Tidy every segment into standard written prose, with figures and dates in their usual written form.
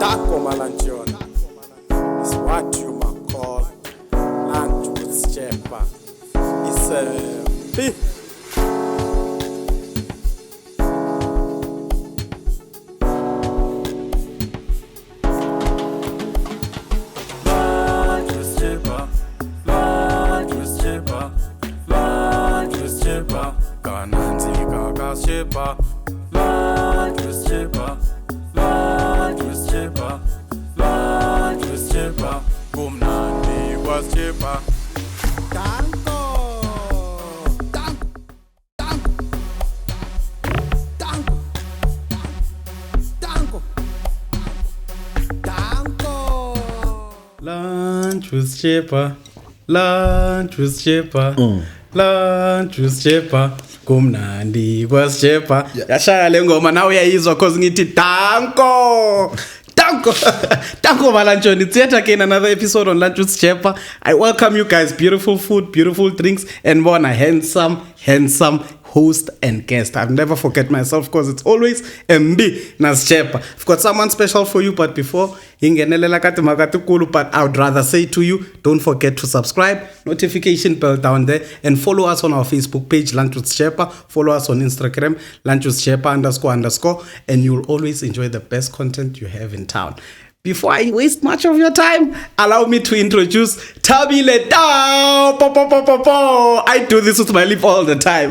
Taco Malanchion is what you might call lunch with Sjepa. It's a big lunch with Sjepa. Lunch with Sjepa. Lunch with Sjepa. Kananzi kaka Sjepa. Lunch with Sjepa. Lunch with Sjepa. Lunch with Sjepa. Kumnandi was Sjepa. Tango. Tango. Tango. Tango. Lunch with Sjepa. Lunch with Sjepa. Lunch with Sjepa. Kumnandi was Sjepa. Yashaya le ngoma nawe uyayizwa cause ngithi tanko. Tanko Malanchon. It's yet again another episode on Lunch with Sjepa. I welcome you guys. Beautiful food, beautiful drinks, and more. A handsome host and guest. I'll never forget myself because it's always MB na Sjepa. I've got someone special for you, but before but I would rather say to you, don't forget to subscribe, notification bell down there, and follow us on our Facebook page, Lunch with Sjepa. Follow us on Instagram, Lunch with Sjepa __, and you'll always enjoy the best content you have in town. Before I waste much of your time, allow me to introduce Tabile Tau. I do this with my lip all the time.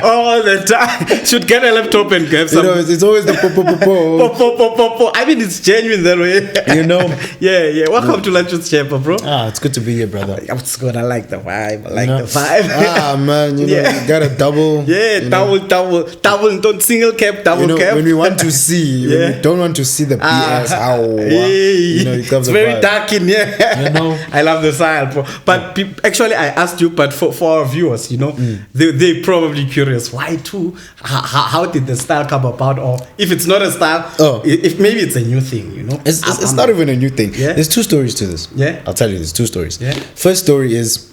All the time. Should get a laptop and grab some. It's always the po. I mean, it's genuine that way. Yeah. Welcome to Lunch with Sjepa, bro. It's good to be here, brother. It's good. I like the vibe. The vibe. Man, you got a double. Yeah, double. Don't single cap, double cap. When we want to see, when we don't want to see the BS. It comes it's very dark in here. I love the style, bro. But actually, I asked you, but for our viewers, they're probably curious. Why too? How did the style come about? Or if it's not a style, if maybe it's a new thing, It's not even a new thing. Yeah? There's two stories to this. Yeah. I'll tell you, there's two stories. Yeah. First story is,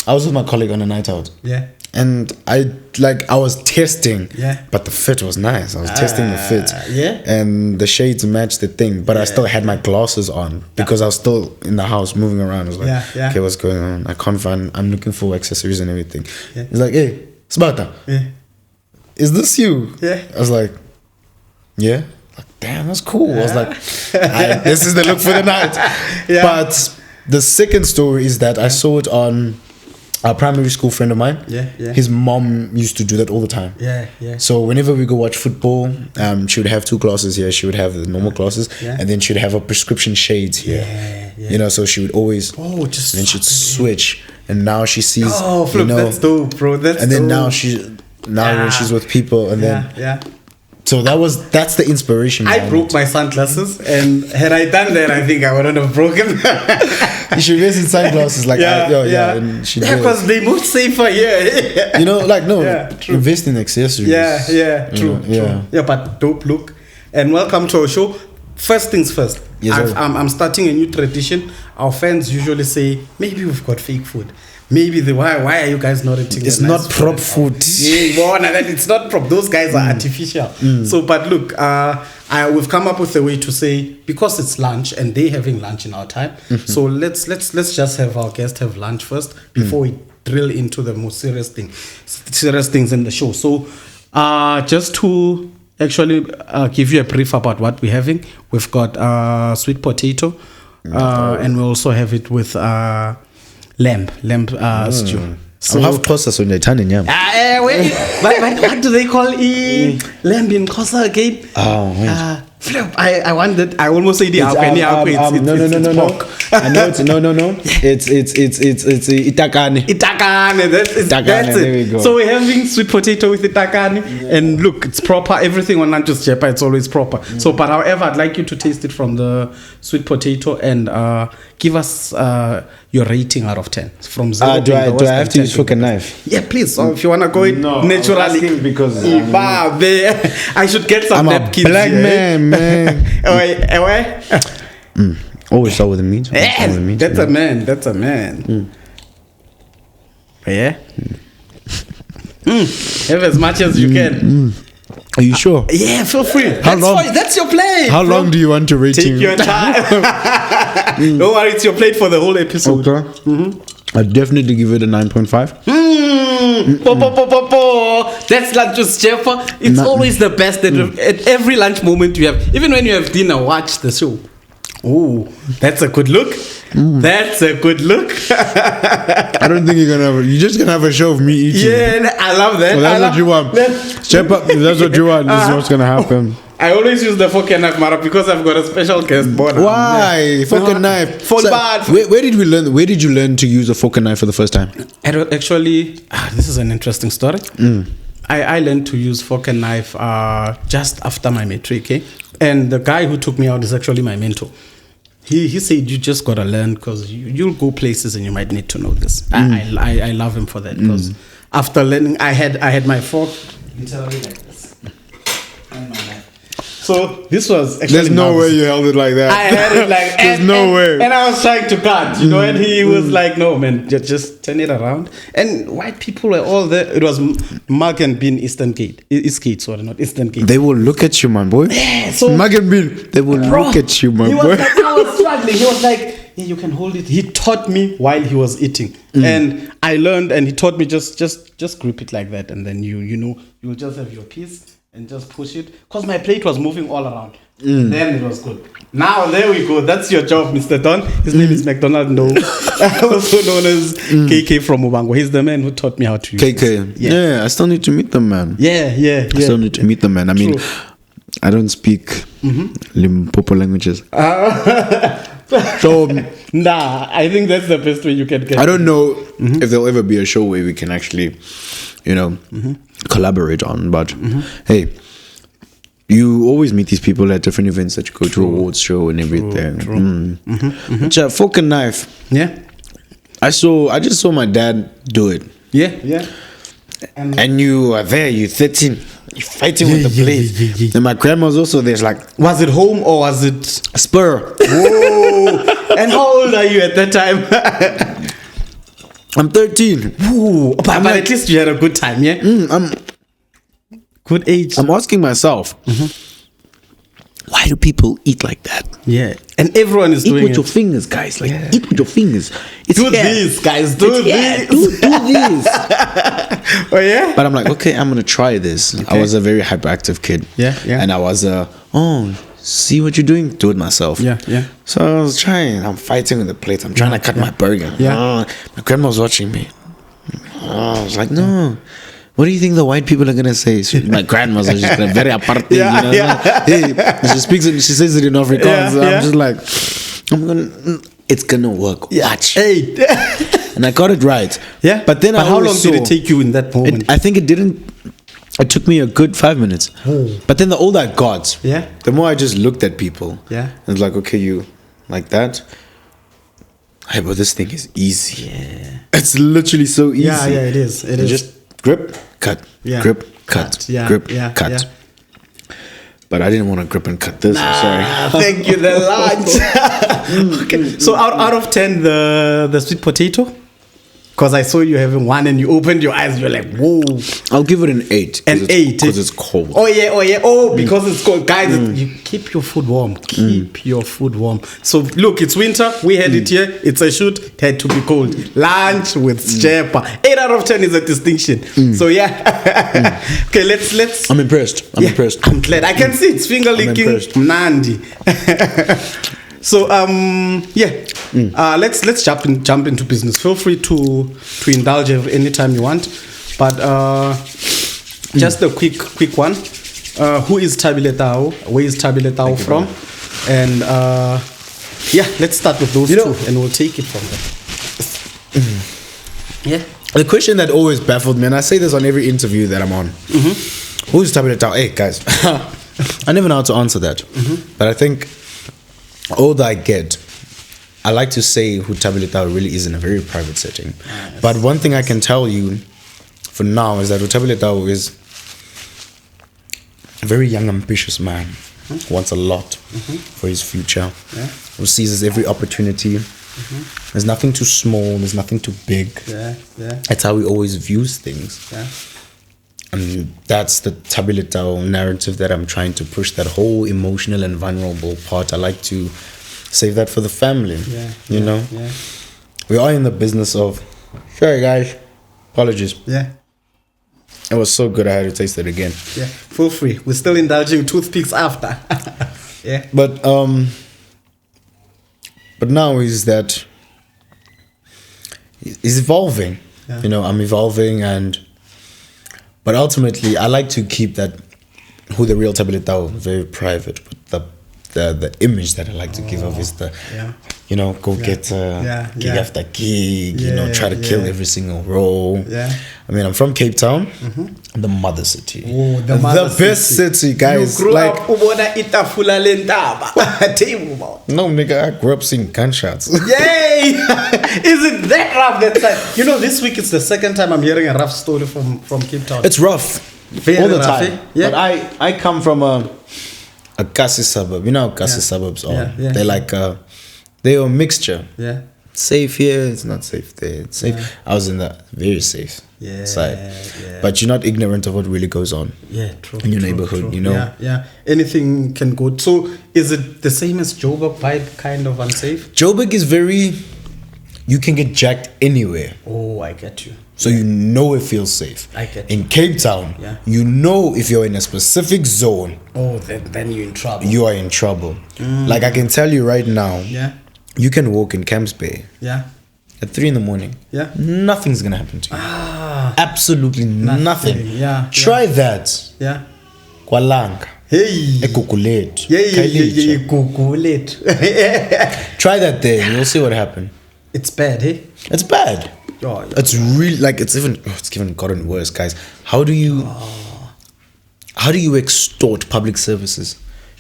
I was with my colleague on a night out. Yeah. And I was testing, yeah, but the fit was nice. I was testing the fit, yeah, and the shades matched the thing. But I still had my glasses on because I was still in the house moving around. I was like, okay, what's going on? I can't find. I'm looking for accessories and everything. Yeah. He's like, hey, Sparta, is this you? Yeah. I was like, yeah. Like, damn, that's cool. I was like, this is the look for the night. Yeah. But the second story is that I saw it on a primary school friend of mine. Yeah. His mom used to do that all the time. Yeah. So whenever we go watch football, she would have two glasses here. She would have the normal glasses, and then she'd have a prescription shades here. Yeah. So she would always. Just. And then she'd switch, and now she sees. Flip, that's dope, bro. That's. And then dope. now when she's with people, and then. So that's the inspiration. I broke my sunglasses, and had I done that, I think I wouldn't have broken. You should wear some sunglasses, like and because they move safer here. True. Invest in accessories. True. Yeah, but dope look. And welcome to our show. First things first. Yes, I'm starting a new tradition. Our fans usually say, maybe we've got fake food. Maybe why are you guys not eating? It's not prop food. It's not prop. Those guys are artificial. So, but look, we've come up with a way to say, because it's lunch and they having lunch in our time. So let's just have our guests have lunch first before we drill into the most serious things in the show. So, just to actually give you a brief about what we're having, we've got sweet potato, and we also have it with lamb stew. So have Xhosa on the turning yam. What do they call lamb in Xhosa again? I wondered. I almost said no. I know it's no. It's itakane. That's there we it. go. So we're having sweet potato with itakane, and look, it's proper. Everything on Lunch with Sjepa, it's always proper. So, but however, I'd like you to taste it from the sweet potato and give us your rating out of 10 from 0. Do I have to use fork and knife? Yeah, please. So if you wanna go it naturally, because I should get some napkins. I'm a black man. Always start with the meat. That's a man. Yeah. Have as much as you can. Are you sure? Yeah, feel free. That's your plate. How long do you want to rating? Take your time. Don't worry, it's your plate for the whole episode. Okay. I'd definitely give it a 9.5. That's lunch with Sjepa. It's always the best at every lunch moment you have. Even when you have dinner, watch the show. Oh, that's a good look. That's a good look. I don't think you're just gonna have a show of me eating. Yeah, I love that. Well, that's what you want. Sjepa, if that's what you want, this is what's gonna happen. I always use the fork and knife, Mara, because I've got a special guest born. Why? Fork and knife. Where did you learn to use a fork and knife for the first time? Actually, this is an interesting story. I learned to use fork and knife just after my matric, and the guy who took me out is actually my mentor. He said you just gotta learn because you'll go places and you might need to know this. I love him for that because after learning, I had my fork literally like this. And my knife. So this was actually. There's no way you held it like that. I had it like. There's no way. And I was trying to cut, and he was like, "No, man, just turn it around." And white people were all there. It was Mug and Bean Eastgate, sorry, not Eastgate. They will look at you, man, boy. Yeah, so Mug and Bean, they will look at you, man, boy. Like, I was struggling. He was like, "Yeah, you can hold it." He taught me while he was eating, and I learned. And he taught me just grip it like that, and then you'll just have your piece. And just push it, because my plate was moving all around. Then it was good. Now there we go. That's your job, Mr. Don. His name is McDonald No, also known as KK from Ubango. He's the man who taught me how to use KK. This. Yeah, I still need to meet them, man. Yeah. I still need to meet them, man. I mean, I don't speak Limpopo languages. So nah, I think that's the best way you can get. I don't know if there'll ever be a show where we can actually, collaborate on. But hey, you always meet these people at different events that you go to, awards show and everything. Fork and knife. Yeah. I just saw my dad do it. Yeah. And you are there. You're 13. You're fighting with the blade. Yeah. And my grandma was also there. It's like, was it home or was it spur? Whoa! And how old are you at that time? I'm 13. Ooh, but at least you had a good time, yeah? Good age. I'm asking myself, why do people eat like that? Yeah. And everyone is doing it. Eat with your fingers, guys. Like, eat with your fingers. Do this, guys. Do this. Do this. Oh, yeah? But I'm like, okay, I'm going to try this. Okay. I was a very hyperactive kid. Yeah. And I was, see what you're doing? Do it myself. Yeah. So I was trying. I'm fighting with the plate. I'm trying to cut my burger. Yeah. My grandma was watching me. I was like, no. What do you think the white people are gonna say? My grandma's just very aparte. Hey, she speaks it. She says it in Afrikaans. I'm just like, it's gonna work. Watch. Hey. And I got it right. Yeah. But then how long did it take you in that moment? I think it didn't. It took me a good 5 minutes. But then the older I got, the more I just looked at people. Yeah. And it's like, okay, you like that. Hey, but this thing is easy. Yeah. It's literally so easy. Yeah, it is. It is. Just grip, cut, grip, cut, grip, cut. Yeah. But I didn't want to grip and cut this. I'm sorry. Thank you, the lunch. Okay. So out of 10, the sweet potato? Because I saw you having one and you opened your eyes. You're like, whoa. I'll give it an 8. An 8? Because it's cold. Oh, yeah. Oh, because it's cold. Guys, you keep your food warm. Keep your food warm. So, look, it's winter. We had it here. It's a shoot. It had to be cold. Lunch with Sjepa. 8 out of 10 is a distinction. So, yeah. Okay, let's. I'm impressed. Impressed. I'm glad. I can see it's finger licking. Nandi. So let's jump into business. Feel free to indulge anytime you want, but just a quick one. Who is Tabile Tau? Where is Tabile Tau from? And let's start with those two, and we'll take it from there. Yeah. The question that always baffled me, and I say this on every interview that I'm on. Who is Tabile Tau? Hey guys, I never know how to answer that, but I think. All that I get, I like to say who Tabile Tau really is in a very private setting. Yes. But one thing I can tell you for now is that Tabile Tau is a very young, ambitious man who wants a lot for his future, who seizes every opportunity. There's nothing too small, there's nothing too big. That's how he always views things. And that's the Tabile Tau narrative that I'm trying to push, that whole emotional and vulnerable part. I like to save that for the family. You know? Yeah. We are in the business of, sorry guys, apologies. Yeah. It was so good I had to taste it again. Yeah, feel free. We're still indulging toothpicks after. Yeah. But now is that it's evolving. Yeah. You know, I'm evolving, but ultimately I like to keep that who the real Tabile Tau very private. But the image that I like to give off is the gig after gig, try to kill every single role. Yeah. I mean, I'm from Cape Town, the mother city. Oh, the best city, guys. You grew up ubona itafula lentaba. No, nigga, I grew up seeing gunshots. Yay! Is it that rough that time? You know, this week it's the second time I'm hearing a rough story from Cape Town. It's rough. Very all the rough, time. Eh? Yeah. But I come from a Kasi suburb. You know how Kasi suburbs are? Yeah. They're like they're a mixture. Yeah. Safe here, it's not safe there. It's safe. Yeah. I was in the very safe side. Yeah. But you're not ignorant of what really goes on. Yeah, true. In your neighborhood, you know? Yeah. Anything can go. So is it the same as Joburg vibe, kind of unsafe? Joburg is you can get jacked anywhere. Oh, I get you. So you know it feels safe. I get you. In Cape Town, you know if you're in a specific zone. Oh, then you're in trouble. You are in trouble. Like I can tell you right now. Yeah. You can walk in Camps Bay. Yeah. At 3 a.m. Yeah. Nothing's gonna happen to you. Absolutely nothing. Yeah. Try that. Yeah. Kwalanga. Hey. Ekukulet. Yeah. Kukulet. Try that there. You'll see what happened. It's bad, hey? It's bad. Oh, yeah. It's really like it's even gotten worse, guys. How do you extort public services?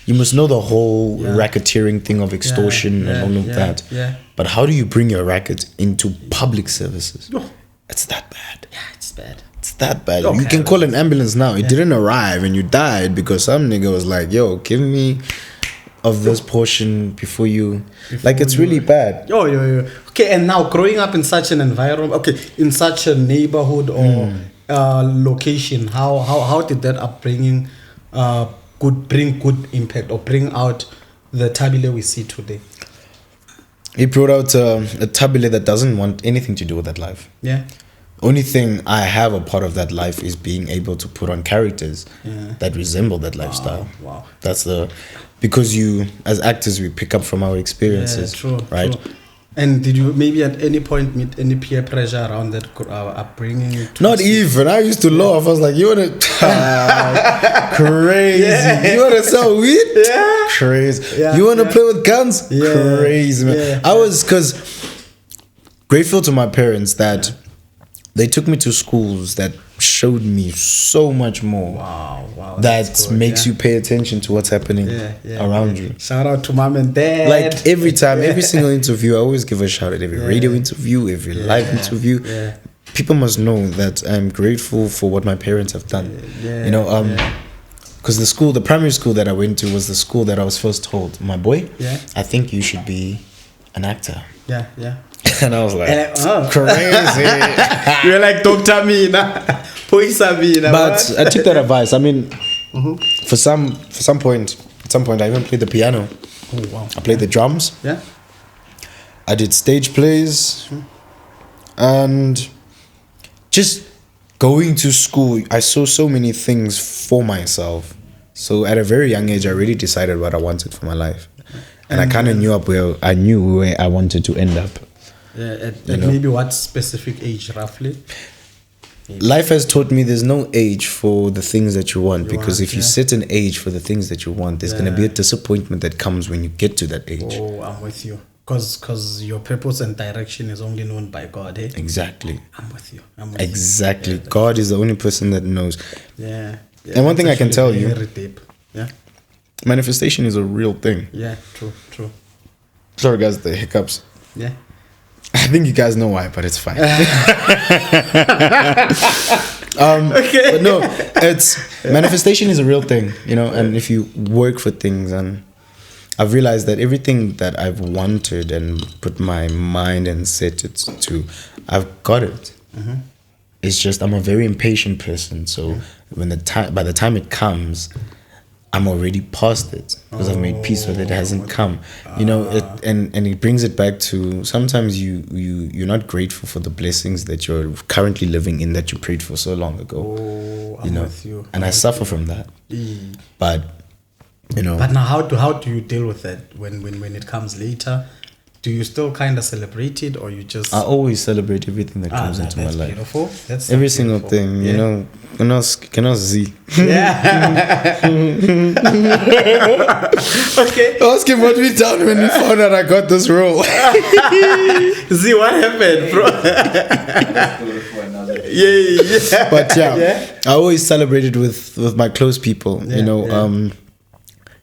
You must know the whole racketeering thing of extortion and all of that. Yeah. But how do you bring your racket into public services? Oh. It's that bad. Yeah, it's bad. It's that bad. Okay. You can call an ambulance now. It didn't arrive and you died because some nigga was like, yo, give me of this portion before it's really bad. Yo. Okay, and now growing up in such an environment, in such a neighborhood or location, how did that upbringing bring good impact or bring out the Tabile we see today? It brought out a Tabile that doesn't want anything to do with that life. Yeah. Only thing I have a part of that life is being able to put on characters that resemble that lifestyle. Wow. That's because as actors we pick up from our experiences, right? True. And did you maybe at any point meet any peer pressure around that upbringing? Not even. I used to laugh. I was like, you wanna crazy? Yeah. You wanna sell weed? Yeah. Crazy. Yeah. You wanna play with guns? Yeah. Crazy, man. Yeah. I was grateful to my parents that they took me to schools that showed me so much more. Wow. That makes you pay attention to what's happening around you. Shout out to mom and dad. Like every time, every single interview, I always give a shout out. Every radio interview, every live interview. Yeah. People must know that I'm grateful for what my parents have done. Because the primary school that I went to was the school that I was first told, my boy, I think you should be an actor. Yeah. And I was like, crazy. You're like Dr. Mina. But I took that advice. I mean, at some point, I even played the piano. Oh, wow. I played the drums. Yeah. I did stage plays. And just going to school, I saw so many things for myself. So at a very young age, I really decided what I wanted for my life. And I kind of knew where I wanted to end up. Yeah, at maybe what specific age, roughly? Life has taught me there's no age for the things that you want, because if you set an age for the things that you want, there's going to be a disappointment that comes when you get to that age. Oh, I'm with you. Because your purpose and direction is only known by God, eh? Exactly. I'm with you. Exactly. Yeah, God is the only person that knows. Yeah. And one thing I can tell you, very deep. Yeah. Manifestation is a real thing. Yeah, true. Sorry guys, the hiccups. Yeah. I think you guys know why, but it's fine. Okay. But no, manifestation is a real thing, and if you work for things, and I've realized that everything that I've wanted and put my mind and set it to, I've got it. It's just I'm a very impatient person. So by the time it comes, I'm already past it because I've made peace with it. It hasn't come, and it brings it back to sometimes you're not grateful for the blessings that you're currently living in that you prayed for so long ago. I'm with you. And I suffer from that. But But now, how do you deal with that when it comes later? Do you still kind of celebrate it, or you just? I always celebrate everything that comes into my life. Beautiful. That's every beautiful. Single thing, cannot see. Yeah. Okay. Ask him what we done when we found out I got this role. See what happened, bro. Yeah. But I always celebrated with my close people.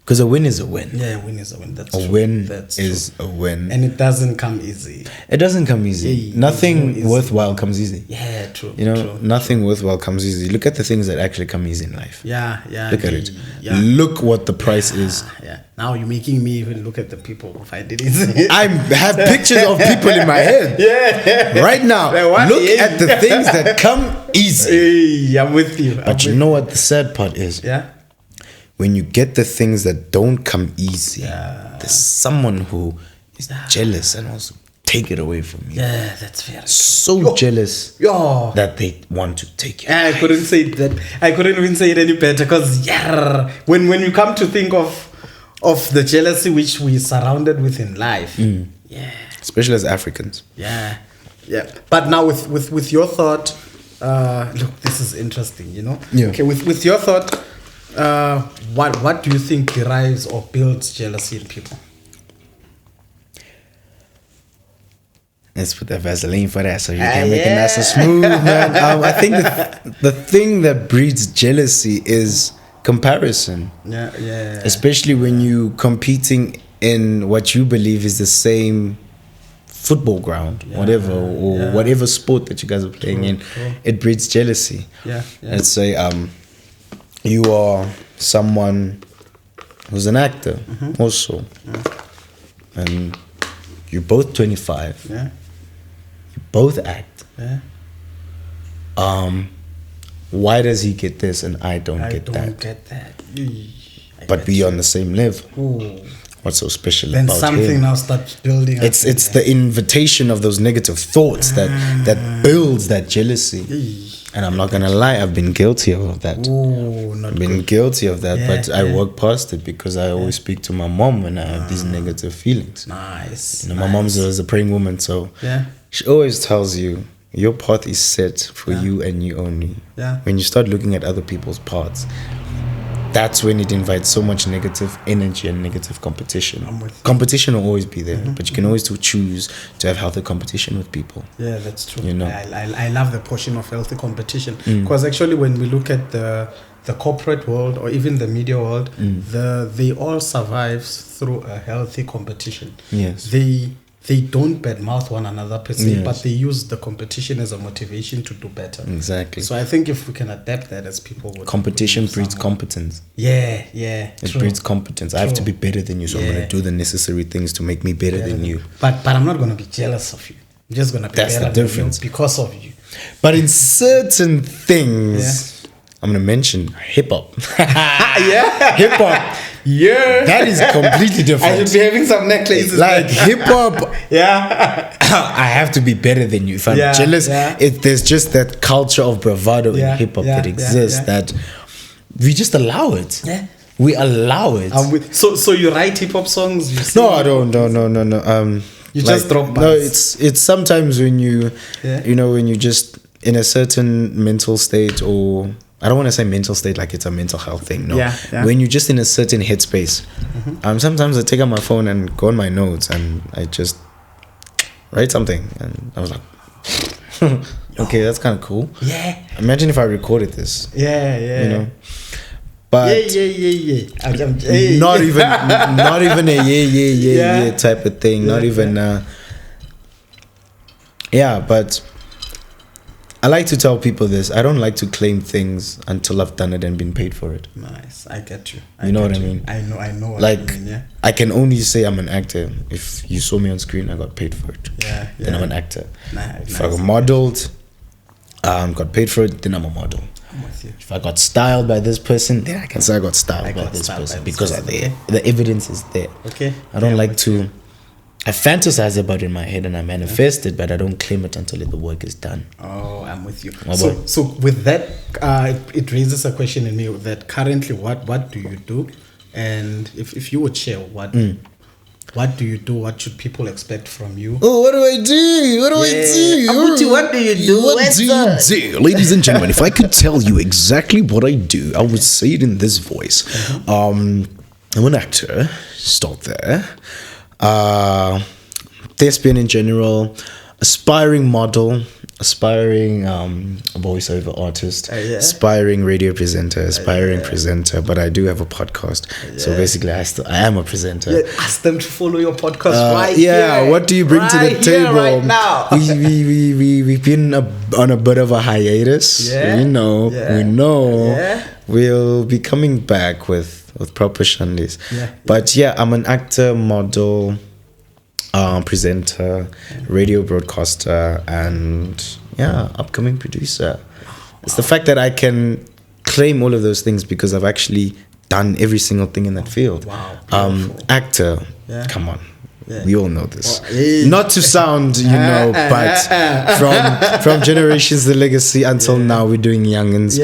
Because a win is a win. Yeah, a win is a win. That's a true. win That's is true. a win. And it doesn't come easy. It doesn't come easy. Nothing worthwhile comes easy. Yeah, true. Nothing worthwhile comes easy. Look at the things that actually come easy in life. Yeah. Look at it. Yeah. Look what the price is. Yeah. Now you're making me even look at the people who find it easy. I have pictures of people in my head. Yeah. Right now. Look at the things that come easy. Hey, I'm with you. But you know what the sad part is? Yeah. When you get the things that don't come easy, there's someone who is jealous and wants to take it away from you. Yeah, that's fair. So jealous that they want to take it. I couldn't say that. I couldn't even say it any better because when you come to think of the jealousy which we surrounded with in life, especially as Africans. Yeah. But now with your thought, look, this is interesting. Yeah. Okay, with your thought. What do you think derives or builds jealousy in people? Let's put that Vaseline for that so you can make it nice and smooth, man. I think the thing that breeds jealousy is comparison. Yeah. Especially when you competing in what you believe is the same football ground, whatever sport that you guys are playing in. It breeds jealousy. Yeah. Let's say you are someone who's an actor also, and you're both 25. Yeah. You both act. Yeah. Why does he get this and I don't get that? But we are on the same level. Ooh. What's so special then about something him? now starts building. It's the invitation of those negative thoughts that builds that jealousy. And I'm not gonna lie, I've been guilty of that. Ooh, Guilty of that, but I work past it because I always speak to my mom when I have these negative feelings. Nice. My mom's a praying woman, so she always tells you your path is set for you and you only. Yeah. When you start looking at other people's paths, that's when it invites so much negative energy and negative competition. Competition will always be there, but you can always choose to have healthy competition with people. Yeah, that's true. I love the portion of healthy competition because actually when we look at the corporate world or even the media world, they all survive through a healthy competition. Yes. They don't badmouth one another per se, but they use the competition as a motivation to do better. Exactly. So I think if we can adapt that as people, competition breeds competence. Yeah. It breeds competence. I have to be better than you, so I'm going to do the necessary things to make me better than you. But I'm not going to be jealous of you. I'm just going to be better than you because of you. But in certain things, I'm going to mention hip hop. Hip hop. Yeah, that is completely different. I should be having some necklaces. Like hip hop, I have to be better than you. If I'm jealous, there's just that culture of bravado in hip hop that exists that we just allow it. Yeah, we allow it. So you write hip hop songs? No, I don't. No. You just drop bars. No, it's sometimes when you, when you just in a certain mental state or. I don't want to say mental state like it's a mental health thing. No. When you're just in a certain headspace, sometimes I take out my phone and go on my notes and I just write something. And I was like, okay, that's kind of cool. Yeah. Imagine if I recorded this. Yeah. But not even a yeah type of thing. Not even but I like to tell people this. I don't like to claim things until I've done it and been paid for it. Nice. I get you. You know what I mean? I know what like, you mean, yeah. I can only say I'm an actor. If you saw me on screen, I got paid for it. Yeah. Then I'm an actor. Nice. If I modeled, got paid for it, then I'm a model. If I got styled by this person, then I can say I got styled by this person because the evidence is there. Okay. I don't like to. I fantasize about it in my head and I manifest it, but I don't claim it until the work is done. Oh, I'm with you. So with that, it raises a question in me that currently, what do you do? And if you would share what do you do? What should people expect from you? Oh, what do I do? What do I do? Abuti, what do you do? What do you do? Ladies and gentlemen, if I could tell you exactly what I do, I would say it in this voice. I'm an actor. Start there. Thespian in general, aspiring model, aspiring voiceover artist, aspiring radio presenter, aspiring presenter, but I do have a podcast. So basically I am a presenter. Ask them to follow your podcast here. What do you bring to the table right now? We've been on a bit of a hiatus. We know. We'll be coming back with proper shandies. But I'm an actor, model, presenter, radio broadcaster, and upcoming producer. It's the fact that I can claim all of those things because I've actually done every single thing in that field. Actor, come on. We all know this. Not to sound, but from generations the legacy until now we're doing youngins.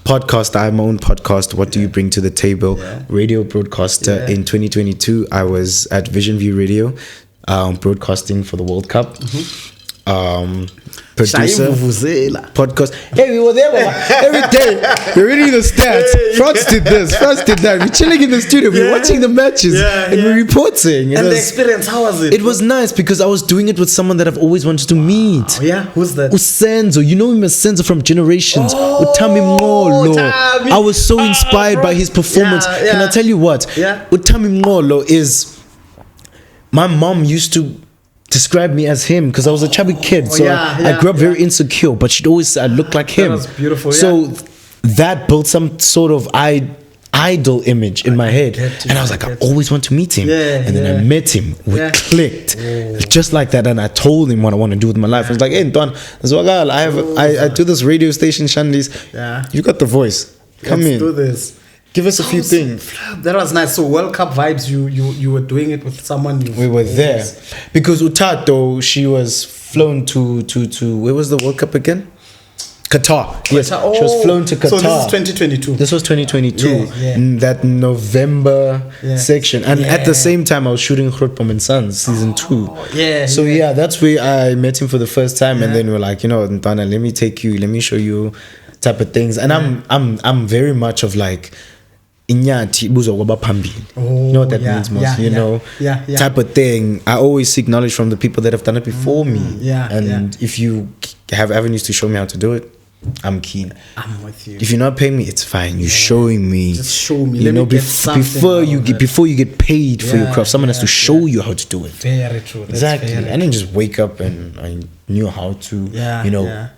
Podcast, I have my own podcast. What do you bring to the table? Radio broadcaster. In 2022 I was at Vision View Radio, broadcasting for the World Cup. Producer, podcast. Hey, we were there every day. We're reading the stats. France did this, France did that. We're chilling in the studio. We're watching the matches and we're reporting. And the experience, how was it? It was nice because I was doing it with someone that I've always wanted to meet. Who's that? Usenzo. You know him as Senzo from Generations. Utami Mngolo. I was so inspired by his performance. Can I tell you what? Utami Mngolo is. My mom used to describe me as him because I was a chubby kid, so I grew up very insecure, but she'd always say I looked like him. That was beautiful. So that built some sort of idol image in my head, and I was like, I always want to meet him. And then I met him. We clicked just like that, and I told him what I want to do with my life. I was like, hey, Don, I do this radio station, Shandis. You got the voice. Come in. Let's do this. Give us a few things. That was nice. So World Cup vibes. You were doing it with someone. We were there because Utato, she was flown to where was the World Cup again? Qatar. Yes, she was flown to Qatar. So this is 2022. This was 2022. In that November section, and at the same time, I was shooting Grootboom and Sons season 2. So that's where I met him for the first time, and then we were like, Ntwana, let me take you, let me show you, type of things. And I'm very much of like. Inyati buzo waba pambili. You know what that means most, type of thing. I always seek knowledge from the people that have done it before me. And if you have avenues to show me how to do it, I'm keen. I'm with you. If you're not paying me, it's fine. You're showing me. Just show me. Before you get paid for your craft, someone has to show you how to do it. Very true. That's exactly. I didn't just wake up and I knew how to,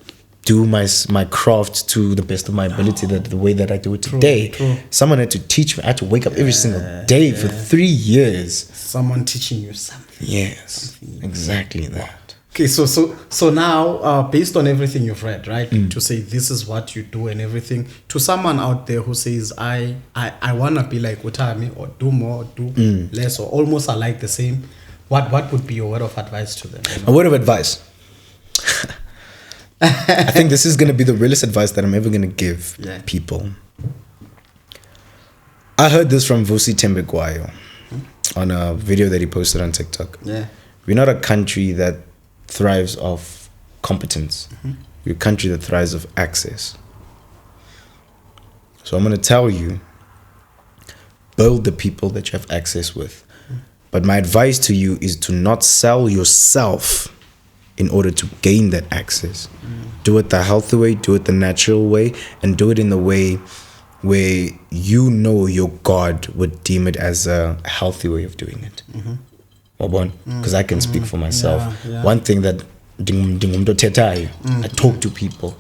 do my craft to the best of my ability, that the way that I do it today. True. Someone had to teach me. I had to wake up every single day for 3 years. Someone teaching you something. Yes, exactly that. Okay, so now, based on everything you've read, right, to say this is what you do and everything, to someone out there who says, I want to be like Utami, or do more, or do less, or almost are like the same, what would be your word of advice to them? A word of advice? I think this is going to be the realest advice that I'm ever going to give people. I heard this from Vusi Tembegwayo on a video that he posted on TikTok. We're not a country that thrives off competence. We're a country that thrives off access. So I'm going to tell you, build the people that you have access with. But my advice to you is to not sell yourself in order to gain that access. Do it the healthy way, do it the natural way, and do it in the way where your God would deem it as a healthy way of doing it. Because I can speak for myself. One thing that I talk to people.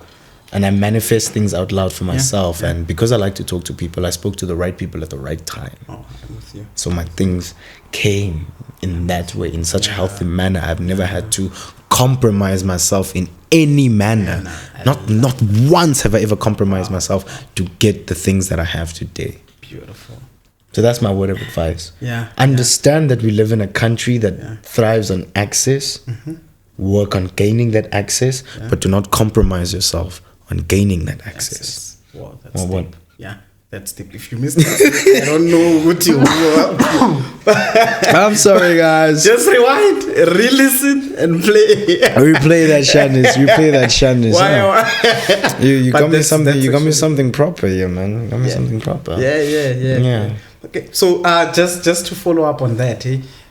and I manifest things out loud for myself. And because I like to talk to people, I spoke to the right people at the right time. Oh, I'm with you. So my things came in that way, in such a healthy manner. I've never had to compromise myself in any manner. Not once have I ever compromised myself to get the things that I have today. Beautiful. So that's my word of advice. Yeah. Understand that we live in a country that thrives on access. Work on gaining that access, but do not compromise yourself on gaining that access. Wow, that's deep. Yeah, that's deep. If you missed that, I don't know what you I'm sorry, guys. Just rewind, re-listen, and play. Replay that Shannis. Why? You got me something. You got me something proper, yeah, man. You got me something proper. Yeah. Okay, so just to follow up on that,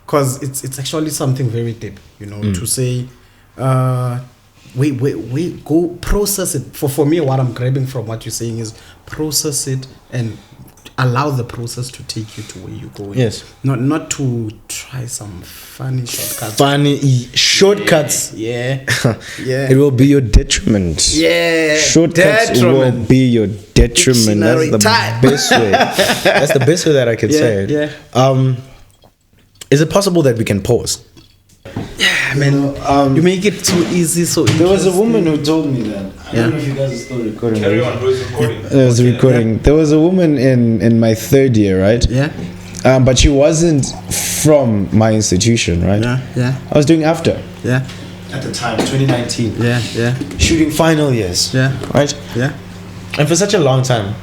because it's actually something very deep, to say, we go process it. For me, what I'm grabbing from what you're saying is process it and allow the process to take you to where you're going. Yes. Not to try some funny shortcuts. Yeah. It will be your detriment. Yeah. Shortcuts will be your detriment. That's the best way. That's the best way that I can say it. Yeah. Is it possible that we can pause? Yeah, man. You make it too easy. So there was a woman who told me that. I don't know if you guys are still recording. Carry on, who's recording? I was recording. There was a woman in my third year, right? Yeah. But she wasn't from my institution, right? Yeah. I was doing after. Yeah. At the time, 2019. Yeah. Shooting final years. Yeah. Right? Yeah. And for such a long time,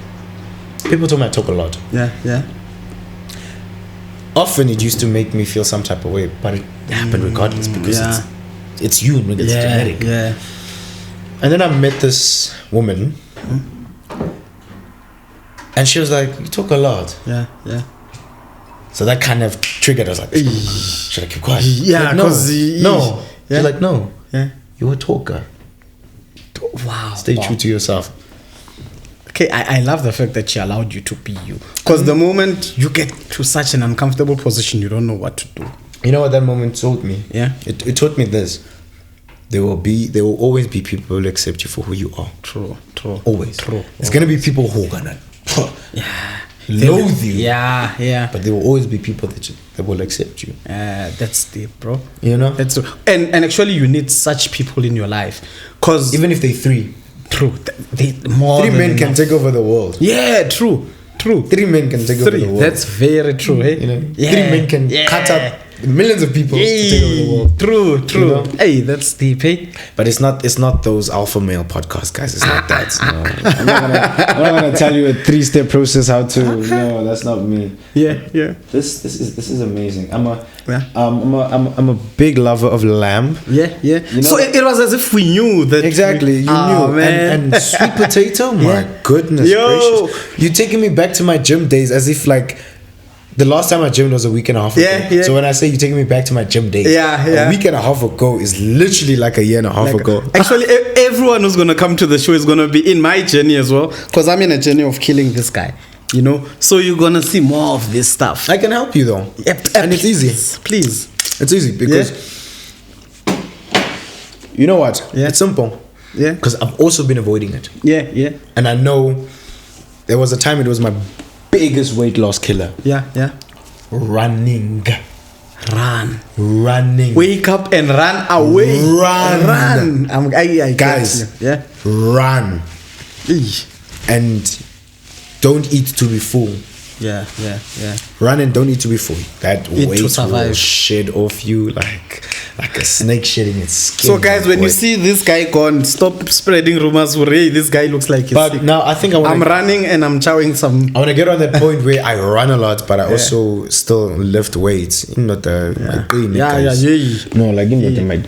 people told me I talk a lot. Yeah. Often it used to make me feel some type of way, but it happened regardless because it's you, it's genetic. Yeah. And then I met this woman, and she was like, "You talk a lot." Yeah. So that kind of triggered. I was like, "Should I keep quiet?" Yeah, no. Yeah. She's like, "No, Yeah. you're a talker. Wow. Stay true to yourself." Okay, I love the fact that she allowed you to be you. Because the moment you get to such an uncomfortable position, you don't know what to do. You know what that moment taught me? Yeah. It taught me this. There will always be people who will accept you for who you are. True. Always. True. It's gonna be people who are gonna loathe you. Yeah. But there will always be people that will accept you. That's deep, bro. You know? That's true. And actually you need such people in your life. Cause even if they three. True. More three men can take over the world. Yeah, true. Three men can take over the world. That's very true, eh? You know? Yeah. 3 men can cut up millions of people to take over the world. True. You know? Hey, that's deep, eh? But it's not those alpha male podcast guys. It's not that. No. I'm not gonna tell you a 3-step process how to. No, that's not me. Yeah. This is amazing. I'm a big lover of lamb. Yeah. You know? So it was as if we knew that. Exactly, you knew. Man. And sweet potato. My goodness gracious! You're taking me back to my gym days as if like. The last time I gymmed was a week and a half ago. Yeah. So when I say you're taking me back to my gym days, a week and a half ago is literally like a year and a half ago. Actually, everyone who's going to come to the show is going to be in my journey as well. Because I'm in a journey of killing this guy. So you're going to see more of this stuff. I can help you though. And it's easy. Please. It's easy because you know what? Yeah. It's simple. Yeah. Because I've also been avoiding it. Yeah. And I know there was a time it was my biggest weight loss killer. Yeah. Running. Wake up and run away. Run. I guys. Yeah. Run. And don't eat to be full. Yeah. Run and don't eat to be full. That Eat weight to survive. will shed off you like a snake shedding its skin. So guys, when you see this guy gone, stop spreading rumors. Hey, this guy looks like he's But sick. now I think I'm running and I'm chowing some. I want to get on that point where I run a lot, but I also still lift weights. Not the No, like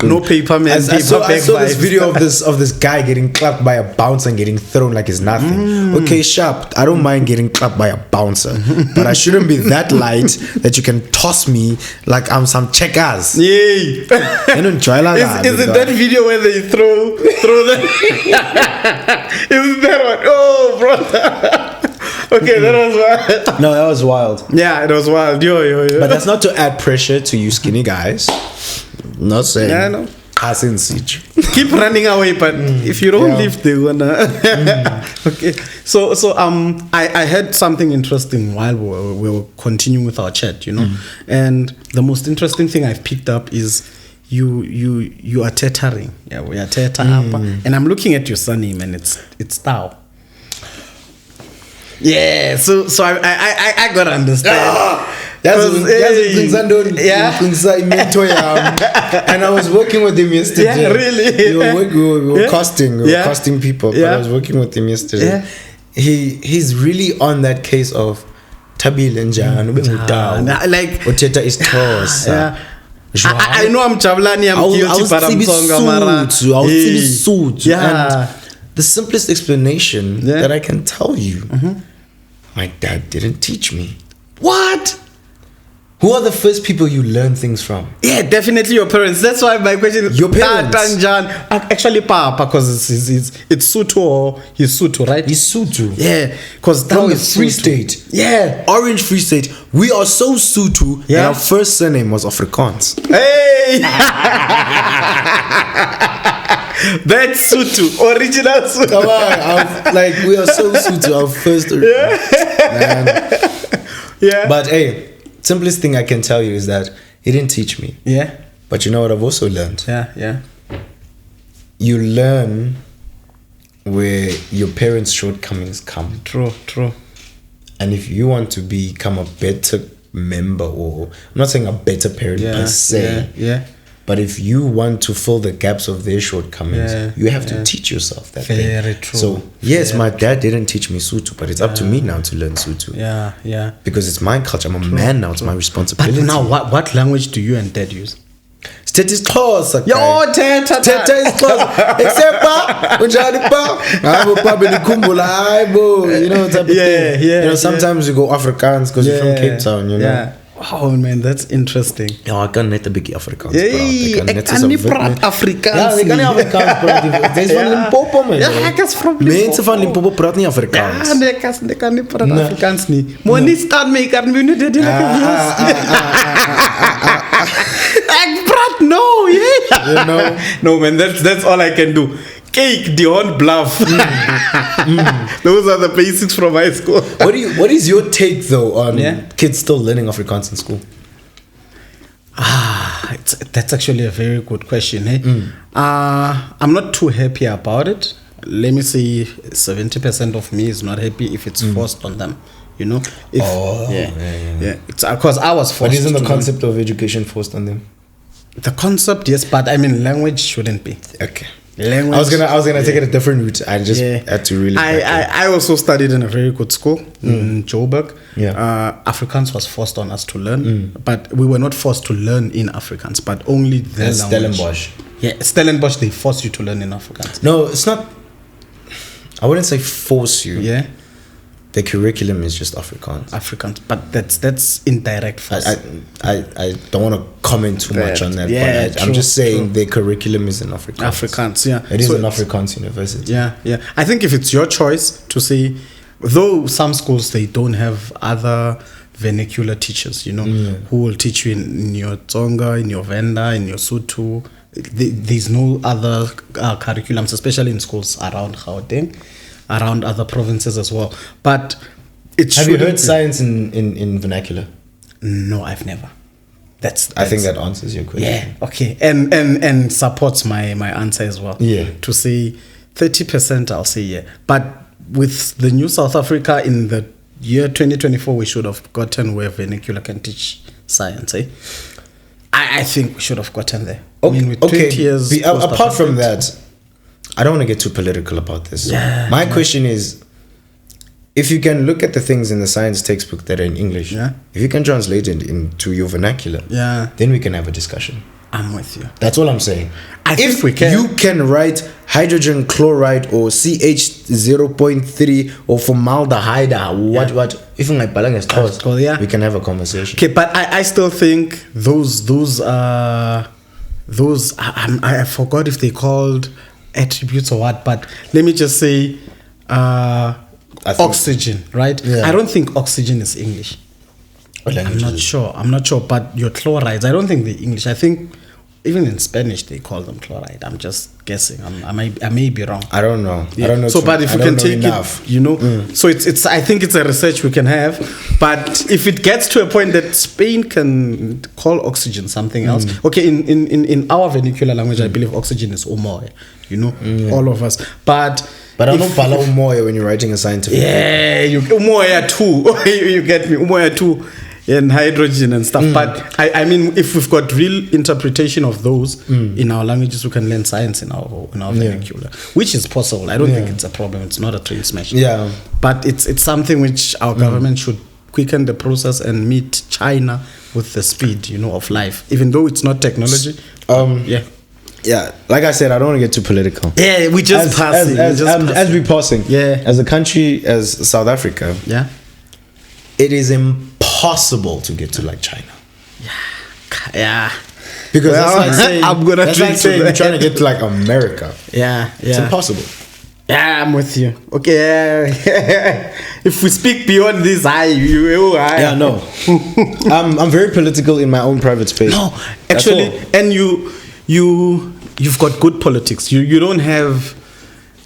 No paper man. I saw this video of this guy getting clapped by a bouncer and getting thrown like it's nothing. Okay, sharp. I don't mind getting clapped by a bouncer, but I shouldn't be that light that you can toss me like I'm some checkers. Yay! You don't try like that. Is it that video where they throw the? Is that one? Oh, brother. Okay, that was wild. No, that was wild. Yeah, it was wild. Yo. But that's not to add pressure to you skinny guys. Not saying. Yeah, I know. Keep running away, but if you don't leave, they wanna. Okay. So I heard something interesting while we were continuing with our chat, and the most interesting thing I've picked up is you are tethering. Yeah, we are tether up, and I'm looking at your surname, and it's Tau. Yeah, so I gotta understand. And I was working with him yesterday. Yeah, really. We were casting people, but I was working with him yesterday. Yeah. He's really on that case of Tabile Tau. Like Oteta is toss. I know I'm Chavlani, I'm guilty, but I'm suit. And the simplest explanation that I can tell you, my dad didn't teach me. What? Who are the first people you learn things from? Yeah, definitely your parents. That's why my question is your parents. Actually, Papa, because it's Sutu or he's Sutu, right? He's Sutu. Yeah, because Tau is Free State. Yeah, Orange Free State. We are so Sutu. Yeah, our first surname was Afrikaans. Hey, that's Sutu, original Sutu. Come on, we are so Sutu. Our first. Yeah. But hey. Simplest thing I can tell you is that he didn't teach me. Yeah. But you know what I've also learned? Yeah. You learn where your parents' shortcomings come. True. And if you want to become a better member, or I'm not saying a better parent per se. Yeah. But if you want to fill the gaps of their shortcomings, you have to teach yourself that Very thing. True. So, yes, my dad didn't teach me Sutu, but it's up to me now to learn Sutu. Yeah. Because it's my culture. I'm a man now. It's my responsibility. But now, what language do you and dad use? Teta is close. Yo, Teta is close. Except you know, type of thing. You know, sometimes you go Afrikaans because you're from Cape Town, you know. Yeah. Oh man, that's interesting. Ja, I kan net 'n bietjie Afrikaans praat. Ek kan nie praat Afrikaans. Ja, ek kan nie Afrikaans praat. Dis van Limpopo man. Ja, ek is from Limpopo. Mense van Limpopo praat nie Afrikaans. Ja, ek kan nie praat Afrikaans nie. Moenie staan my kan nie dit lekker Ek praat you know. No man, that's all I can do. Cake, Dion Bluff. Those are the basics from high school. What is your take though on kids still learning Afrikaans in school? That's actually a very good question. I'm not too happy about it. Let me say 70% of me is not happy if it's forced on them. You know? It's because I was forced. But isn't the concept of education forced on them? The concept, yes, but I mean language shouldn't be. Okay. Language. I was gonna take it a different route. I just had to really. I also studied in a very good school in Joburg. Yeah. Afrikaans was forced on us to learn, but we were not forced to learn in Afrikaans, but only the language. Stellenbosch. Yeah, Stellenbosch. They force you to learn in Afrikaans. No, it's not. I wouldn't say force you. Yeah. The curriculum is just Afrikaans. But that's indirect force. I don't want to comment too much on that. Yeah, but I'm just saying the curriculum is in Afrikaans. Afrikaans, yeah. It is an Afrikaans university. Yeah. I think if it's your choice to say, though some schools they don't have other vernacular teachers, you know, who will teach you in your Tsonga, in your Venda, in your Sotho. There's no other curriculums, especially in schools around Gauteng, around other provinces as well. But it have you heard science in vernacular? No, I've never. That's I think that answers your question. Yeah, okay. And supports my answer as well. Yeah. To say 30%, I'll say yeah. But with the new South Africa in the year 2024, we should have gotten where vernacular can teach science, eh? I think we should have gotten there. Okay. I mean, with 20 years apart from that, I don't want to get too political about this. Yeah, My question is, if you can look at the things in the science textbook that are in English, if you can translate it into your vernacular, then we can have a discussion. I'm with you. That's all I'm saying. I think if we can. You can write hydrogen chloride or CH 0.3 or formaldehyde, what? If we can have a conversation. Okay, but I still think those I forgot if they called attributes or what, but let me just say oxygen, right? Yeah. I don't think oxygen is English. I'm not sure, but your chlorides, I don't think they're English. I think even in Spanish they call them chloride. I'm just guessing. I may be wrong. I don't know. Yeah. I don't know. So, but if we can take enough. it, so it's. I think it's a research we can have. But if it gets to a point that Spain can call oxygen something else, okay. In our vernacular language, I believe oxygen is umoya. All of us. But I don't pala umoya when you're writing a scientific. Yeah, umoya too. You get me, umoya too. And hydrogen and stuff. But I mean, if we've got real interpretation of those in our languages, we can learn science in our vernacular, which is possible. I don't think it's a problem. It's not a train smash. Yeah, but it's something which our government should quicken the process and meet China with the speed, of life, even though it's not technology. Yeah, like I said, I don't want to get too political. Yeah, we just passing. As we're passing. Yeah, as a country, as South Africa. Yeah, it is impossible to get to like China. Yeah. Because that's like saying, I'm gonna that's like saying you're trying to get to like America. Yeah. It's impossible. Yeah, I'm with you. Okay. If we speak beyond this, yeah, no. I'm very political in my own private space. No, actually, and you've got good politics. You don't have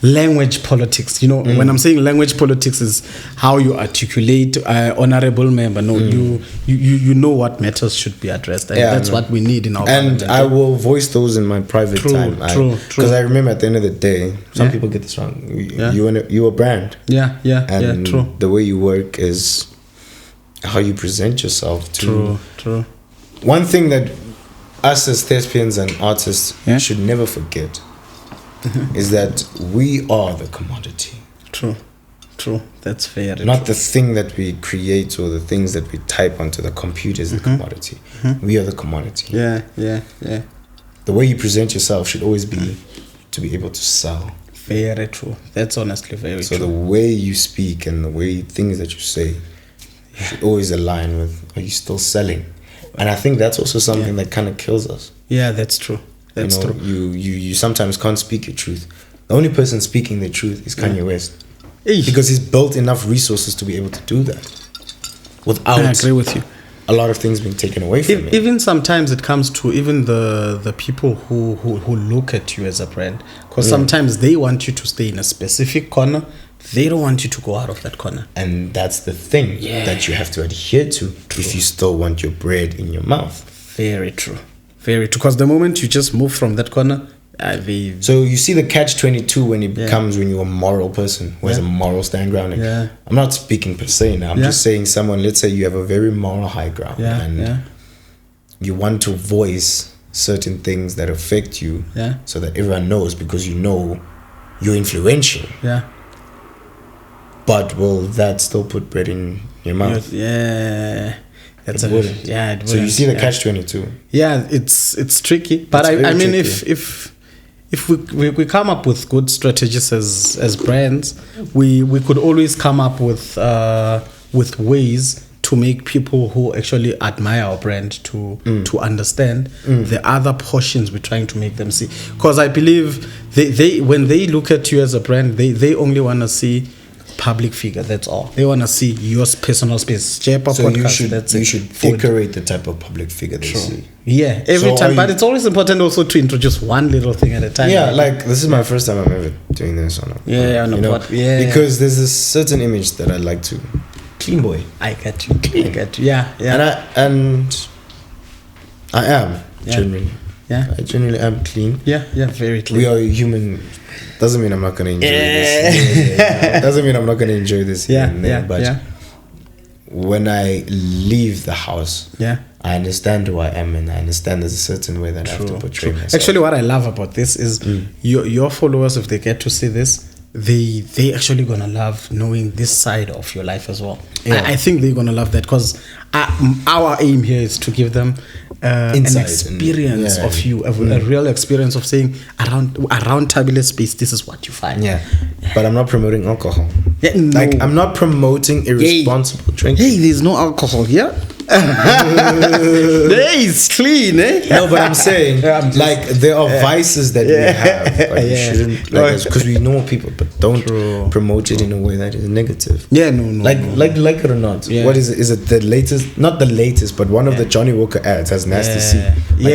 language politics. When I'm saying language politics is how you articulate honorable member. No, you know what matters should be addressed. And that's what we need in our and I will voice those in my private time. True. Because I remember at the end of the day, some people get this wrong. You're a brand. And true. The way you work is how you present yourself to. True. One thing that us as thespians and artists should never forget is that we are the commodity. True. That's fair. Not the thing that we create or the things that we type onto the computer is the commodity. We are the commodity. Yeah. The way you present yourself should always be to be able to sell. Very true. That's honestly very true. So the way you speak and the way things that you say should always align with, are you still selling? And I think that's also something that kind of kills us. Yeah, that's true. That's true. You sometimes can't speak your truth. The only person speaking the truth is Kanye West. Because he's built enough resources to be able to do that. Without I agree with you. A lot of things being taken away from him. Even sometimes it comes to even the people who look at you as a brand. Because sometimes they want you to stay in a specific corner. They don't want you to go out of that corner. And that's the thing that you have to adhere to if you still want your bread in your mouth. Very true. Because the moment you just move from that corner, so you see the catch-22 when it comes when you're a moral person who has a moral stand ground. I'm not speaking per se now. I'm just saying someone, let's say you have a very moral high ground and you want to voice certain things that affect you so that everyone knows because you're influential. But will that still put bread in your mouth? That's it wouldn't. Yeah, it wouldn't. So you see the catch-22. Yeah, it's tricky. But I mean, tricky. if we come up with good strategies as brands, we could always come up with ways to make people who actually admire our brand to understand the other portions we're trying to make them see. Because I believe they when they look at you as a brand, they only want to see public figure. That's all. They want to see your personal space. Sjepa so podcast. you should decorate the type of public figure they see. Yeah, every time. But it's always important also to introduce one little thing at a time. Yeah, like this is my first time I'm ever doing this on because there's a certain image that I like to. Clean boy. I get you. Yeah. And I am genuinely. Yeah. I genuinely am clean. Yeah, very clean. We are human. Doesn't mean I'm not gonna enjoy this. Doesn't mean I'm not gonna enjoy this. But when I leave the house, I understand who I am, and I understand there's a certain way that I have to portray myself. Actually, what I love about this is your followers, if they get to see this, they actually gonna love knowing this side of your life as well. I think they're gonna love that because our aim here is to give them an experience of you, a real experience of saying around Tabile space, this is what you find. But I'm not promoting alcohol. I'm not promoting irresponsible drinking. There's no alcohol here. It's clean, eh? No, but I'm saying, like, there are vices that we have, but we shouldn't, like, because we know people, but don't promote it in a way that is negative. Yeah, no. Like it or not. Yeah. What is it? Is it the latest? Not the latest, but one of the Johnny Walker ads has nasty C. Like,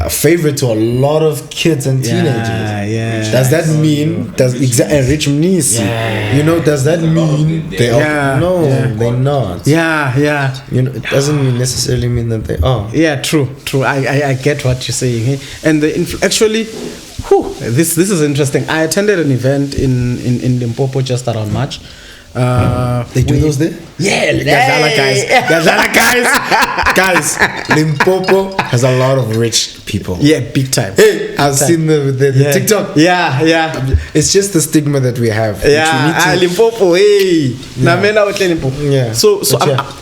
a favorite to a lot of kids and teenagers. Does that mean Rich Mnisi? You know, does that mean they are? No, they're not. You know, it doesn't necessarily mean that they are. Yeah, true. I get what you're saying. Eh? And actually, this is interesting. I attended an event in Limpopo just around March. They do those there? Yeah, Gazala guys. Limpopo has a lot of rich people. Yeah, big time. Hey, I've seen the TikTok. Yeah. It's just the stigma that we have. Yeah, Limpopo. Hey, Limpopo. Yeah. So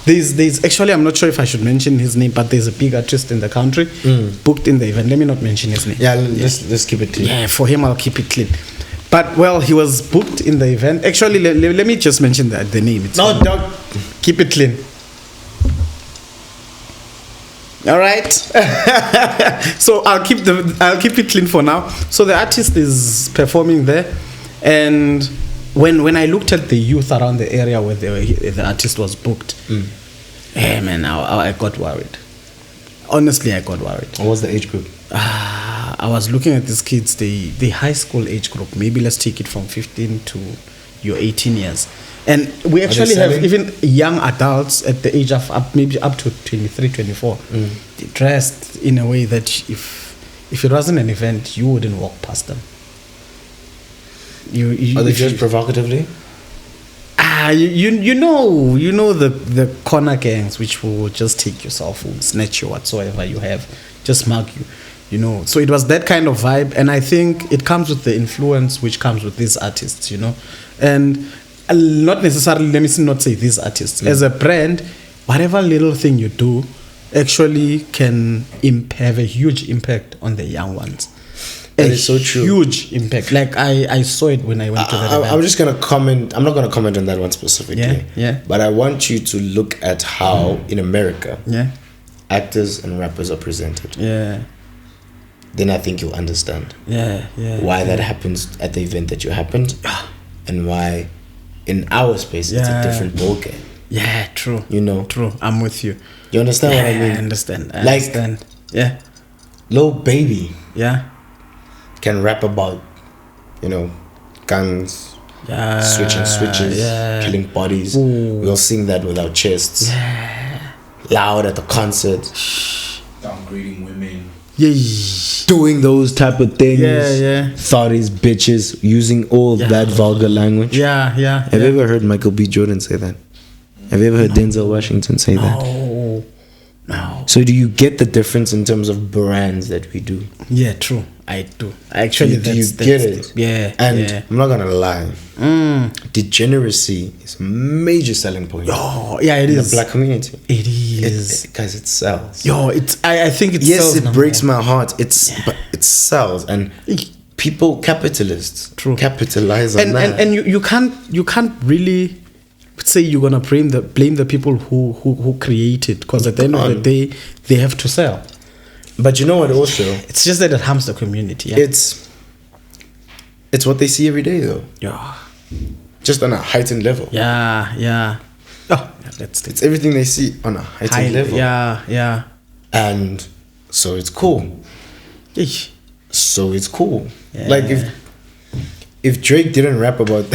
there's actually, I'm not sure if I should mention his name, but there's a big artist in the country booked in the event. Let me not mention his name. Yeah, let's keep it clean. Yeah, for him I'll keep it clean. But well, he was booked in the event. Actually, let me just mention the name. Dog. Keep it clean. All right. So I'll keep it clean for now. So the artist is performing there, and when I looked at the youth around the area where the artist was booked, hey man, I got worried. Honestly, I got worried. What was the age group? I was looking at these kids, the high school age group. Maybe let's take it from 15 to your 18 years. And we actually have even young adults at the age of maybe up to 23, 24. Dressed in a way that if it wasn't an event, you wouldn't walk past them. Are they dressed provocatively? You know the corner gangs which will just take your cell phone, snatch you whatsoever you have, just mug you. You know, so it was that kind of vibe, and I think it comes with the influence which comes with these artists, you know, and not necessarily, let me not say these artists. As a brand, whatever little thing you do actually can have a huge impact on the young ones. That is so true. Huge impact. Like I saw it when I went to that event. I'm just gonna comment. I'm not gonna comment on that one specifically. Yeah. But I want you to look at how in America, actors and rappers are presented. Yeah. Then I think you'll understand. Why that happens at the event that you happened, and why in our space it's a different ballgame. Yeah, true. You know, true. I'm with you. You understand what I mean? I understand. Yeah. Lil Baby. Yeah. Can rap about, you know, guns, switching switches, killing bodies. We'll sing that with our chests. Loud at the concert. Downgrading women. Doing those type of things. Thotties, bitches, using all that vulgar language. Have you ever heard Michael B. Jordan say that? Have you ever heard Denzel Washington say that? No. So do you get the difference in terms of brands that we do? Yeah, true. I do. Actually, do you get it? Yeah. And I'm not gonna lie. Degeneracy is a major selling point. Oh, yeah, it in is. The black community. It is. Because it sells. I think it sells. Yes, it breaks my heart. But it sells, and people, capitalists, capitalize on that. And you can't really say you're gonna blame the people who create it, because at the end of the day they have to sell. But you know what? Also, it's just that it harms the community. Yeah? It's what they see every day, though. Yeah. Just on a heightened level. Yeah. Oh, it's everything they see on a heightened level. Yeah. And so it's cool. Eesh. So it's cool. Yeah. Like if Drake didn't rap about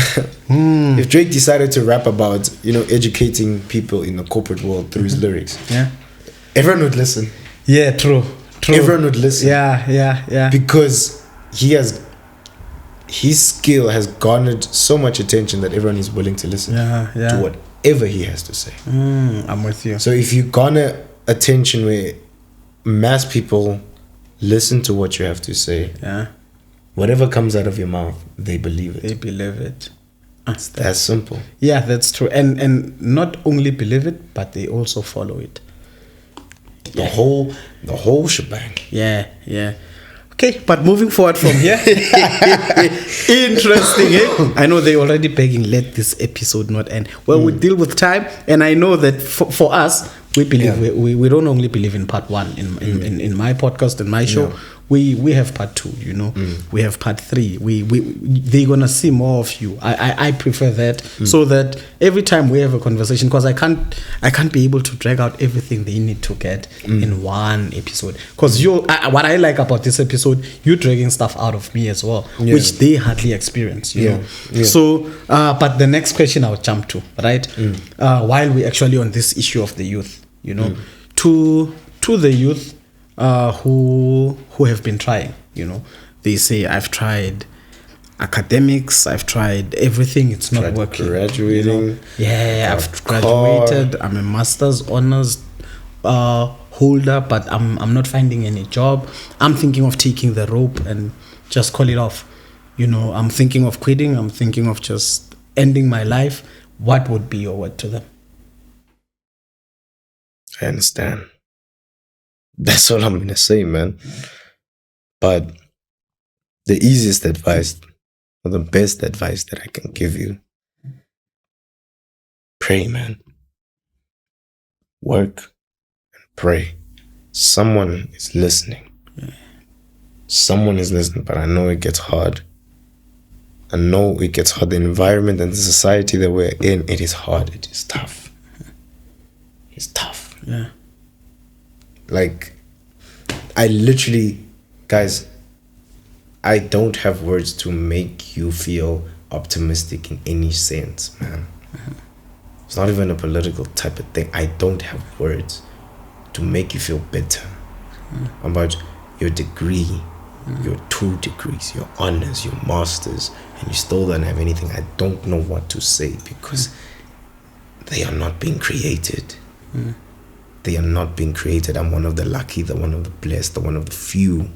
if Drake decided to rap about, you know, educating people in the corporate world through his lyrics, everyone would listen. Yeah, true. Everyone would listen. Yeah. Because his skill has garnered so much attention that everyone is willing to listen to whatever he has to say. I'm with you. So if you garner attention where mass people listen to what you have to say, whatever comes out of your mouth, they believe it. That's simple. Yeah, that's true. And not only believe it, but they also follow it. The whole shebang. Yeah. Okay, but moving forward from here, interesting. I know they're already begging, let this episode not end. Well, we deal with time, and I know that for us, we believe we don't only believe in part 1 in my podcast and my show. We have part 2, you know. We have part 3. They're gonna see more of you. I prefer that, so that every time we have a conversation, because I can't be able to drag out everything they need to get in one episode. Because what I like about this episode, you're dragging stuff out of me as well, which they hardly experience, you know. So but the next question I'll jump to, right? While we actually on this issue of the youth, you know, to the youth who have been trying, you know, they say, I've tried academics, I've tried everything, it's not working. Graduating, you know? Yeah, I've graduated, I'm a master's honors holder, but I'm not finding any job. I'm thinking of taking the rope and just call it off. You know, I'm thinking of quitting, I'm thinking of just ending my life. What would be your word to them? I understand. That's all I'm going to say, man. But the easiest advice, or the best advice that I can give you, pray, man. Work and pray. Someone is listening. Someone is listening, but I know it gets hard. I know it gets hard. The environment and the society that we're in, it is hard. It is tough. It's tough. Yeah. Like, I literally, guys, I don't have words to make you feel optimistic in any sense, man. It's not even a political type of thing. I don't have words to make you feel better about your degree, your 2 degrees, your honors, your masters, and you still don't have anything. I don't know what to say, because they are not being created. They are not being created. I'm one of the lucky, the one of the blessed, the one of the few.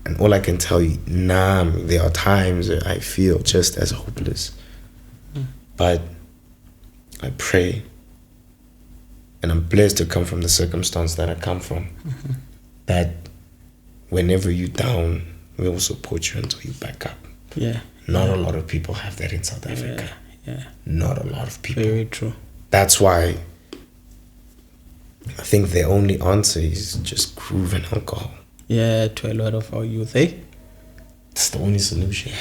And all I can tell you, there are times that I feel just as hopeless. But I pray, and I'm blessed to come from the circumstance that I come from. That whenever you're down, we will support you until you back up. Yeah. Not a lot of people have that in South Africa. Yeah. Not a lot of people. Very true. That's why I think the only answer is just groove and alcohol. Yeah, to a lot of our youth, eh? It's the only solution.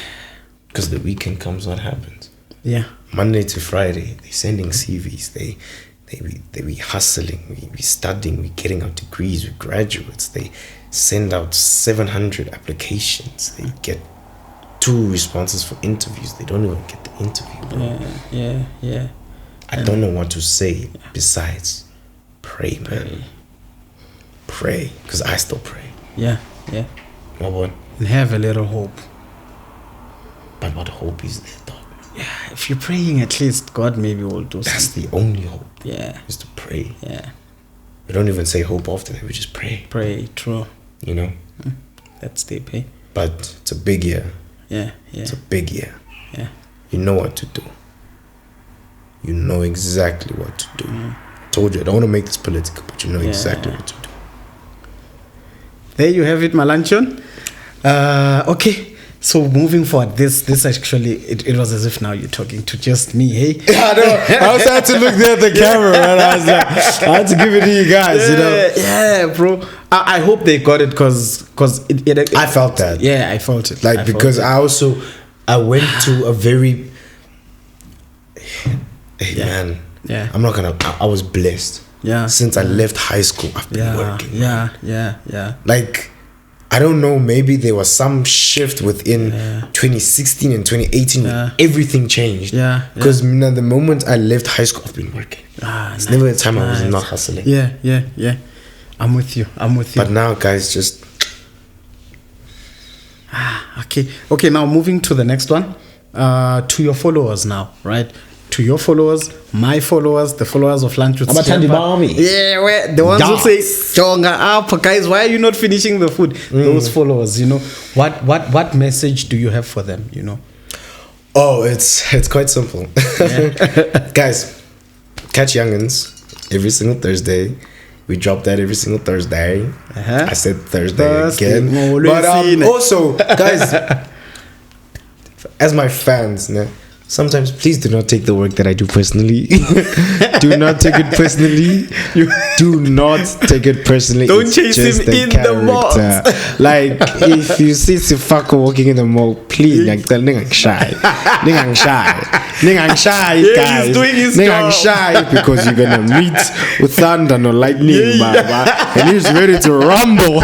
Because the weekend comes, what happens? Yeah. Monday to Friday, they're sending CVs. They be hustling. We studying. We getting our degrees. We graduates. They send out 700 applications. They get 2 responses for interviews. They don't even get the interview, bro. Yeah. I don't know what to say besides pray, man. Pray, because I still pray. Yeah. My boy. And have a little hope. But what hope is there, dog? Yeah, if you're praying, at least God maybe will do something. That's the only hope. Yeah. Is to pray. Yeah. We don't even say hope often. We just pray. Pray, true. You know? That's deep, eh? But it's a big year. Yeah. It's a big year. Yeah. You know what to do. You know exactly what to do. I told you, I don't want to make this political, but you know exactly what to do. There you have it, Malanchon. Okay. So moving forward, this actually, it was as if now you're talking to just me, hey? Yeah, I know. I also had to look there at the camera, and I was like, I had to give it to you guys, you know? Yeah, bro. I hope they got it, because it I felt that. Yeah, I felt it. Like, because I went to a very, man. Yeah. I'm not gonna, I was blessed. Yeah. Since I left high school, I've been working. Yeah. Like, I don't know, maybe there was some shift within 2016 and 2018. Everything changed. Yeah. Because the moment I left high school, I've been working. It's never a time I was not hustling. Yeah. I'm with you. But now, guys, just... Okay, now moving to the next one. To your followers now, right? To your followers, my followers, the followers of Lunch with Sjepa. Yeah, the ones who say, Jonga up, guys, why are you not finishing the food? Those followers, you know, what message do you have for them, you know? Oh, it's quite simple. Guys, catch Youngins every single Thursday. We drop that every single Thursday. I said Thursday again. But also, guys, as my fans, sometimes please do not take the work that I do personally. Do not take it personally. Do not take it personally. Don't It's chase just him in the mall. Like if you see Sifaka walking in the mall, please like tell nigga shy. Nigga shy, Yeah, guys. he's doing his Nigga job. shy because you're gonna meet with thunder or lightning, baba. And he's ready to rumble.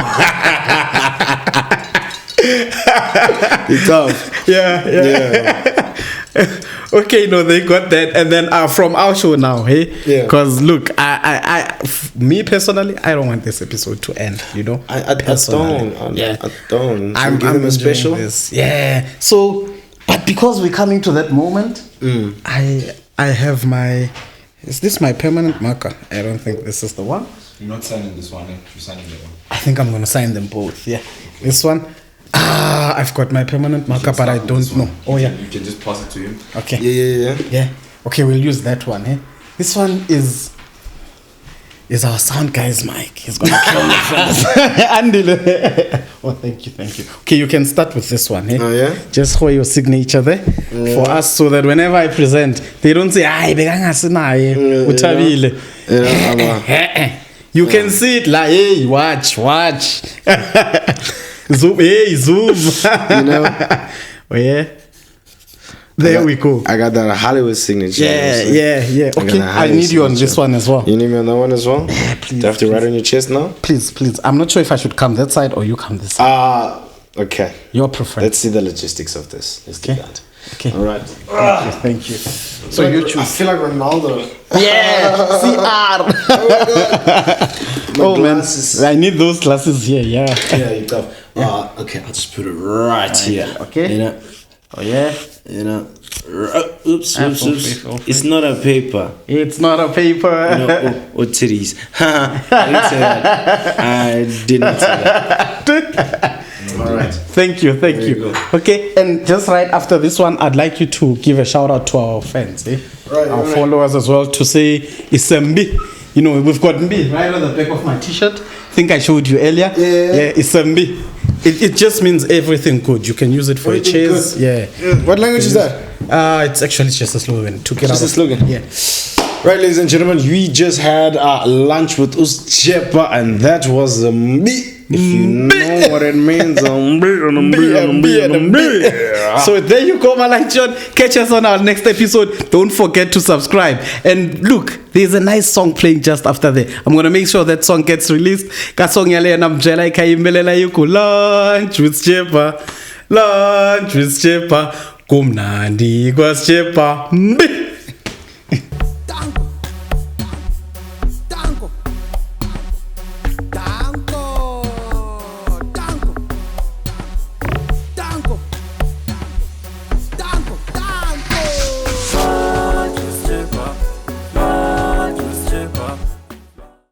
It's tough. Yeah. Okay, no, they got that, and then from our show now, hey, Yeah. Because look, me personally, I don't want this episode to end. You know, I Personally. don't. Yeah. I don't. Should I'm we give them a enjoying special. this. Yeah. So, but because we're coming to that moment, I have my. Is this my permanent marker? I don't think this is the one. You're not signing this one, eh? You're signing that one. I think I'm gonna sign them both. Yeah. This one. I've got my permanent marker, but I don't know. Oh yeah. You can just pass it to him. Okay. Yeah. Okay, we'll use that one. Eh? This one is our sound guy's mic. He's gonna kill me first. Andile. Oh, thank you. Okay, you can start with this one. Eh? Oh yeah. Just hold your signature there for us, so that whenever I present, they don't say, "Ay, bekangasi uThabile." You can see it like, hey, watch. Zoom. You know. Oh yeah. There we go. I got that Hollywood signature. Yeah. Okay, I need you on this one as well. You need me on that one as well? Please, Do I have to write on your chest now? Please. I'm not sure if I should come that side or you come this side. Okay. Your preference. Let's see the logistics of this. Let's do Okay. that. Okay. All right. Thank you. So you choose. I feel like Ronaldo. Yeah. CR. Oh man, glasses. I need those glasses here. Yeah. Yeah, you tough. Okay, I'll just put it right here. Okay. You know. Oh yeah. You know. Oops. Okay. It's not a paper. It's not a paper. You know, or titties. I didn't say that. I didn't say that. All right. Thank you. you go. Okay, and just right after this one, I'd like you to give a shout out to our fans, our followers as well, to say Isembi. You know, we've got Mbi right on the back of my t-shirt. I think I showed you earlier. Yeah, Isembi. It just means everything good. You can use it for a chase. Yeah. What language is that? It's actually just a slogan. Took it Just out a slogan. Yeah. Right, ladies and gentlemen, we just had lunch with Sjepa, and that was Mbi. If you know what it means, So there you go, my light John. Catch us on our next episode. Don't forget to subscribe. And look, there's a nice song playing just after there. I'm gonna make sure that song gets released. Kasong yale namjela ikayimbelela yuku lunch with Sjepa. Kumnandi kwa Sjepa. Mbi.